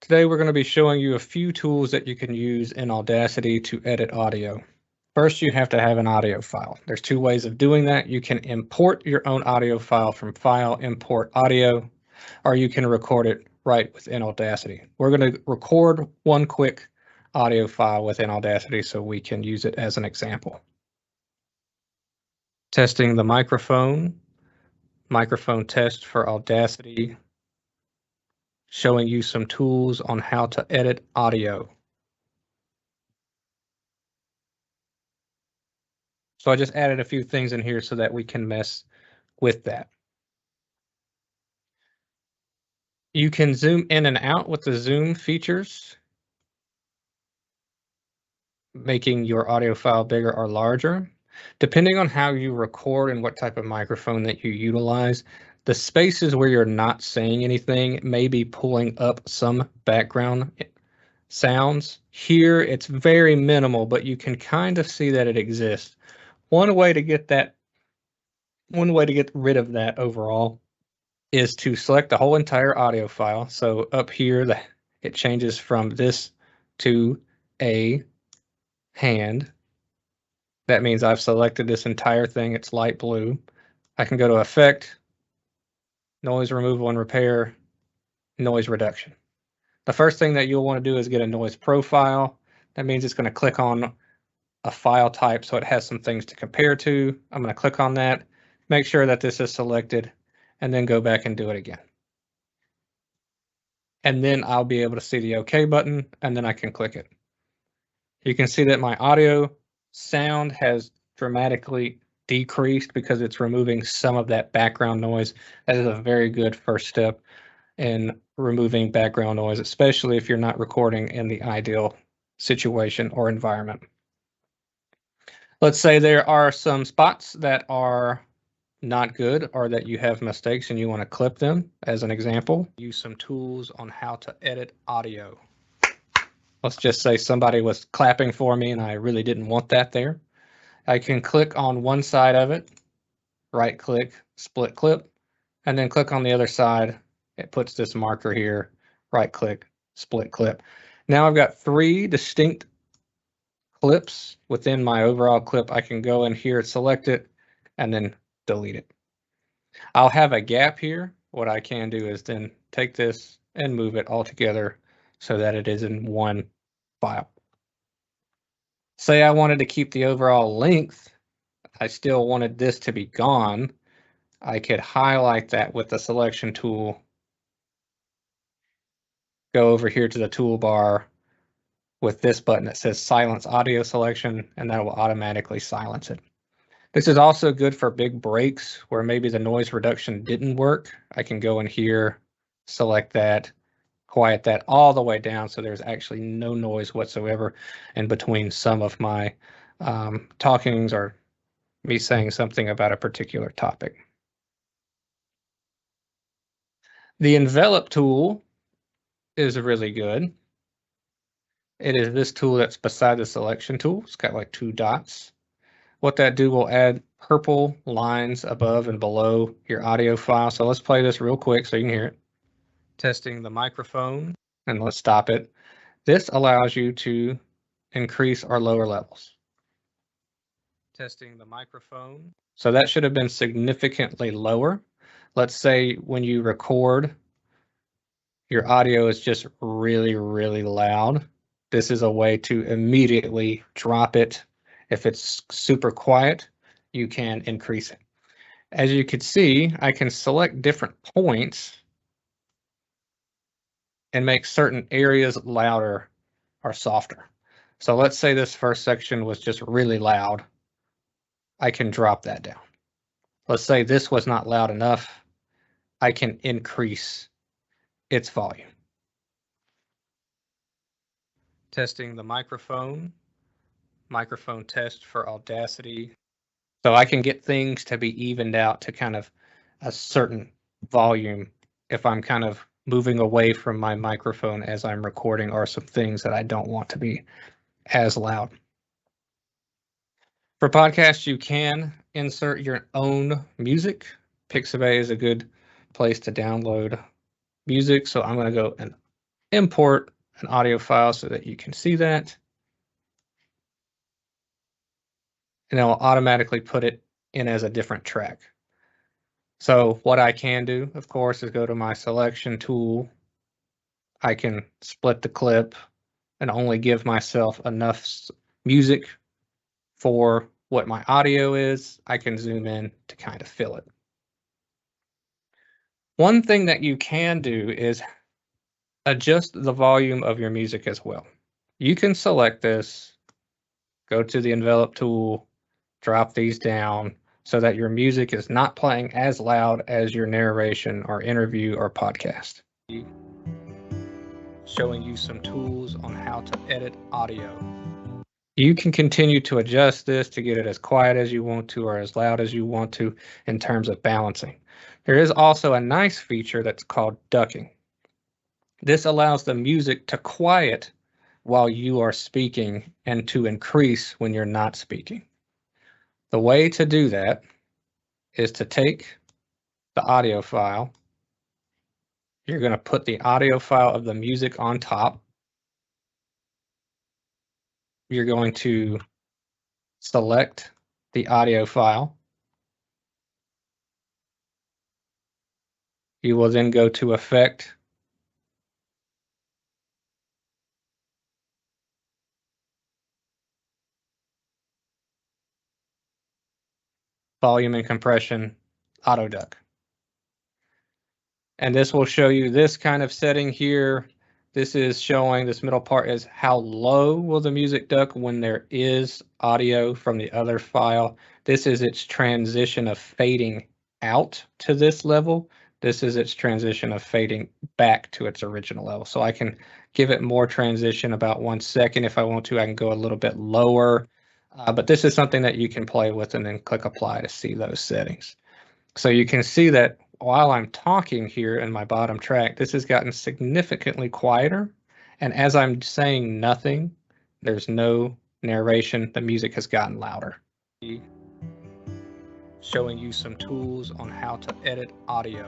Today we're going to be showing you a few tools that you can use in Audacity to edit audio. First, you have to have an audio file. There's two ways of doing that. You can import your own audio file from File, Import Audio, or you can record it right within Audacity. We're going to record one quick audio file within Audacity so we can use it as an example. Testing the microphone test for Audacity, showing you some tools on how to edit audio. So I just added a few things in here so that we can mess with that. You can zoom in and out with the zoom features, making your audio file bigger or larger. Depending on how you record and what type of microphone that you utilize, the spaces where you're not saying anything may be pulling up some background sounds. Here, it's very minimal, but you can kind of see that it exists. One way to get rid of that overall is to select the whole entire audio file. So up here, it changes from this to a hand. That means I've selected this entire thing. It's light blue. I can go to Effect, Noise Removal and Repair, Noise Reduction. The first thing that you'll want to do is get a noise profile. That means it's going to click on a file type so it has some things to compare to. I'm going to click on that, make sure that this is selected, and then go back and do it again. And then I'll be able to see the OK button, and then I can click it. You can see that my audio sound has dramatically decreased because it's removing some of that background noise. That is a very good first step in removing background noise, especially if you're not recording in the ideal situation or environment. Let's say there are some spots that are not good or that you have mistakes and you want to clip them. As an example, use some tools on how to edit audio. Let's just say somebody was clapping for me and I really didn't want that there. I can click on one side of it, right click, split clip, and then click on the other side. It puts this marker here, right click, split clip. Now I've got three distinct clips within my overall clip. I can go in here, select it, and then delete it. I'll have a gap here. What I can do is then take this and move it all together so that it is in one file. Say I wanted to keep the overall length. I still wanted this to be gone. I could highlight that with the selection tool. Go over here to the toolbar with this button that says silence audio selection, and that will automatically silence it. This is also good for big breaks where maybe the noise reduction didn't work. I can go in here, select that, quiet that all the way down so there's actually no noise whatsoever in between some of my talkings or me saying something about a particular topic. The envelop tool is really good. It is this tool that's beside the selection tool. It's got like two dots. What that do will add purple lines above and below your audio file. So let's play this real quick so you can hear it. Testing the microphone, and let's stop it. This allows you to increase or lower levels. Testing the microphone. So that should have been significantly lower. Let's say when you record, your audio is just really, really loud. This is a way to immediately drop it. If it's super quiet, you can increase it. As you can see, I can select different points and make certain areas louder or softer. So let's say this first section was just really loud. I can drop that down. Let's say this was not loud enough. I can increase its volume. Testing the microphone test for Audacity. So I can get things to be evened out to kind of a certain volume if I'm kind of moving away from my microphone as I'm recording, or some things that I don't want to be as loud. For podcasts, you can insert your own music. Pixabay is a good place to download music. So I'm going to go and import an audio file so that you can see that. And it will automatically put it in as a different track. So what I can do, of course, is go to my selection tool. I can split the clip and only give myself enough music for what my audio is. I can zoom in to kind of fill it. One thing that you can do is adjust the volume of your music as well. You can select this, go to the envelope tool, drop these down so that your music is not playing as loud as your narration or interview or podcast. Showing you some tools on how to edit audio. You can continue to adjust this to get it as quiet as you want to or as loud as you want to in terms of balancing. There is also a nice feature that's called ducking. This allows the music to quiet while you are speaking and to increase when you're not speaking. The way to do that is to take the audio file. You're going to put the audio file of the music on top. You're going to select the audio file. You will then go to Effect, Volume and Compression, Auto Duck. And this will show you this kind of setting here. This is showing, this middle part is how low will the music duck when there is audio from the other file. This is its transition of fading out to this level. This is its transition of fading back to its original level. So I can give it more transition, about 1 second. If I want to, I can go a little bit lower. But this is something that you can play with and then click apply to see those settings. So you can see that while I'm talking here in my bottom track, this has gotten significantly quieter. And as I'm saying nothing, there's no narration, the music has gotten louder. Showing you some tools on how to edit audio.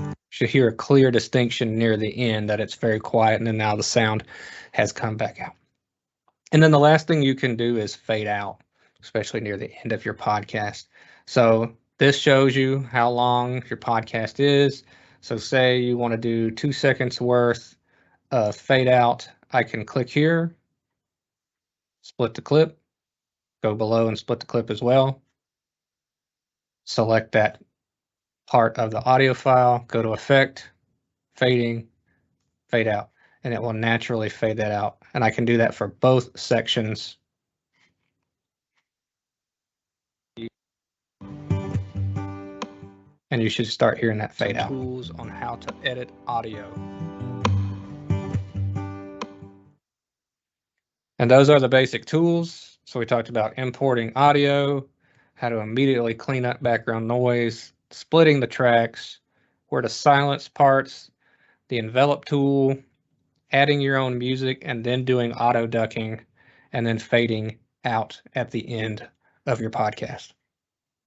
You should hear a clear distinction near the end that it's very quiet and then now the sound has come back out. And then the last thing you can do is fade out, especially near the end of your podcast. So this shows you how long your podcast is. So say you want to do 2 seconds worth of fade out. I can click here, split the clip, go below and split the clip as well. Select that part of the audio file, go to Effect, Fading, Fade Out, and it will naturally fade that out. And I can do that for both sections. And you should start hearing that fade out. Tools on how to edit audio. And those are the basic tools. So we talked about importing audio, how to immediately clean up background noise, splitting the tracks, where to silence parts, the envelope tool, adding your own music, and then doing auto ducking, and then fading out at the end of your podcast.